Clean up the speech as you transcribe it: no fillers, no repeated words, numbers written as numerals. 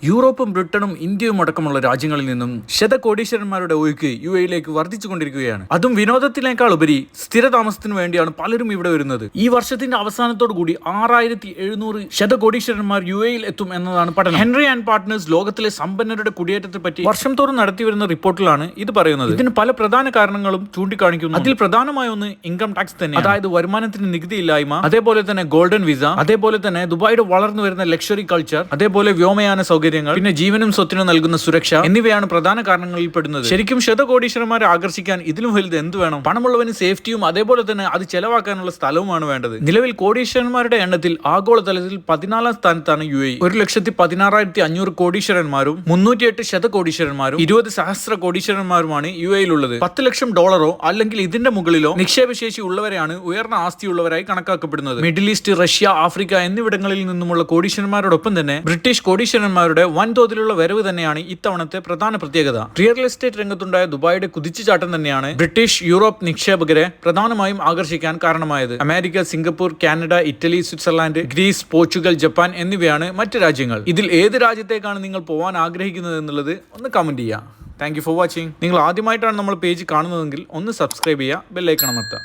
യൂറോപ്പും ബ്രിട്ടനും ഇന്ത്യയും അടക്കമുള്ള രാജ്യങ്ങളിൽ നിന്നും ശതകോടീശ്വരന്മാരുടെ ഒഴുക്ക് UAE-ലേക്ക് വർദ്ധിച്ചുകൊണ്ടിരിക്കുകയാണ്. അതും വിനോദത്തിനേക്കാൾ ഉപരി സ്ഥിരതാമസത്തിന് വേണ്ടിയാണ് പലരും ഇവിടെ വരുന്നത്. ഈ വർഷത്തിന്റെ അവസാനത്തോടു കൂടി 6700 ശതകോടീശ്വരന്മാർ UAE-ൽ എത്തും എന്നതാണ് പഠനം. ഹെൻറി ആൻഡ് പാർട്ട്നേഴ്സ് ലോകത്തിലെ സമ്പന്നരുടെ കുടിയേറ്റത്തെ പറ്റി വർഷം തോറും നടത്തിവരുന്ന റിപ്പോർട്ടിലാണ് ഇത് പറയുന്നത്. ഇതിന് പല പ്രധാന കാരണങ്ങളും ചൂണ്ടിക്കാണിക്കുന്നു. അതിൽ പ്രധാനമായ ഒന്ന് ഇൻകം ടാക്സ് തന്നെ, അതായത് വരുമാനത്തിന് നികുതിയില്ലായ്മ, അതേപോലെ തന്നെ ഗോൾഡൻ വിസ, അതേപോലെ തന്നെ ദുബായിയുടെ വളർന്നു വരുന്ന ലക്ഷറി കൾച്ചർ, അതേപോലെ വ്യോമയാന സൗകര്യങ്ങൾ, പിന്നെ ജീവനും സ്വത്തിനും നൽകുന്ന സുരക്ഷ എന്നിവയാണ് പ്രധാന കാരണങ്ങളിൽ പെടുന്നത്. ശരിക്കും ശതകോടീശ്വരന്മാരെ ആകർഷിക്കാൻ ഇതിലും വലുത് എന്ത് വേണം? പണമുള്ളവന് സേഫ്റ്റിയും അതേപോലെ തന്നെ അത് ചെലവാക്കാനുള്ള സ്ഥലവുമാണ് വേണ്ടത്. നിലവിൽ കോടീശ്വരന്മാരുടെ എണ്ണത്തിൽ ആഗോളതലത്തിൽ 14ാം സ്ഥാനത്താണ് UAE. 1,16,500 കോടീശ്വരന്മാരും 308 ശതകോടീശ്വരന്മാരും 20 സഹസ്ര കോടീശ്വരന്മാരുമാണ് UAE-ൽ ഉള്ളത്. $10 ലക്ഷം അല്ലെങ്കിൽ ഇതിന്റെ മുകളിലോ നിക്ഷേപശേഷി ഉള്ളവരെയാണ് ഉയർന്ന ആസ്തിയുള്ളവരായി കണക്കാക്കപ്പെടുന്നത്. മിഡിൽ ഈസ്റ്റ്, റഷ്യ, ആഫ്രിക്ക എന്നിവിടങ്ങളിൽ നിന്നുമുള്ള കോടീശ്വരന്മാരോടൊപ്പം തന്നെ ബ്രിട്ടീഷ് കോടീശ്വരന്മാരുടെ വൻതോതിലുള്ള വരവ് തന്നെയാണ് ഇത്തവണത്തെ പ്രധാന പ്രത്യേകത. റിയൽ എസ്റ്റേറ്റ് രംഗത്തുണ്ടായ ദുബായിയുടെ കുതിച്ചുചാട്ടം തന്നെയാണ് ബ്രിട്ടീഷ് യൂറോപ്പ് നിക്ഷേപകരെ പ്രധാനമായും ആകർഷിക്കാൻ കാരണമായത്. America, Singapore, Canada, Italy, Switzerland, Greece, Portugal, Japan എന്നിവയാണ് മറ്റ് രാജ്യങ്ങൾ. ഇതിൽ ഏത് രാജ്യത്തേക്കാണ് നിങ്ങൾ പോകാൻ ആഗ്രഹിക്കുന്നത് എന്നുള്ളത് ഒന്ന് കമന്റ് ചെയ്യുക. Thank you for watching. നിങ്ങൾ ആദ്യമായിട്ടാണ് നമ്മൾ പേജ് കാണുന്നതെങ്കിൽ ഒന്ന് സബ്സ്ക്രൈബ് ചെയ്യുക, ബെല്ലൈക്കൺ അമർത്തുക.